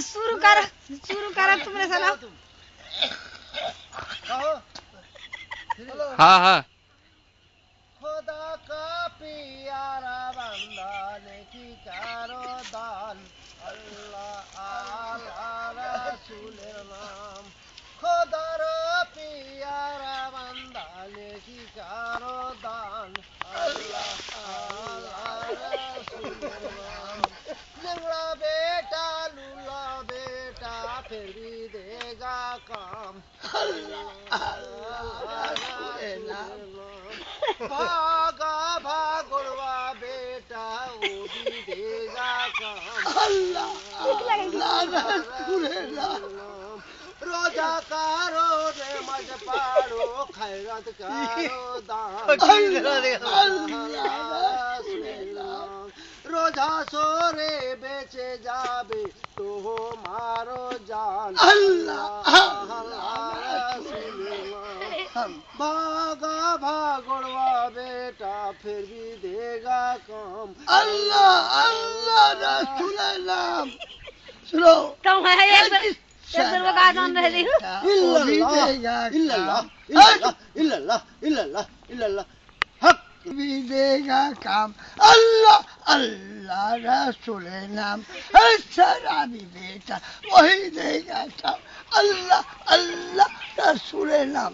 शुरू करा तुमने साला। हाँ हाँ। खुदा का प्यारा बंदा नेकी करो दान अल्लाह अल्लाह रसूलेर नाम खुदार प्यारा बंदा नेकी करो दान अल्लाह अल्लाह रसूलेर नाम लंगड़ा बेटा लूला बेटा फिर भी देगा काम भागा भागुड़वा बेटा वो भी देगा काम रोजा करो नमाज पढ़ो खैरत करो दान रोजा सोरे बेचे जाबे तो हो मारो जान भागा भागुड़वा बेटा फिर भी देगा काम अल्लाह अल्लाह रसूल नाम सुनो तुम है एक दिन वो गाजन रह रही हो इल्लल्लाह इल्लल्लाह इल्लल्लाह इल्लल्लाह हक भी देगा काम अल्लाह अल्लाह रसूल नाम शराबी बेटा वही देगा काम अल्लाह अल्लाह रसूल नाम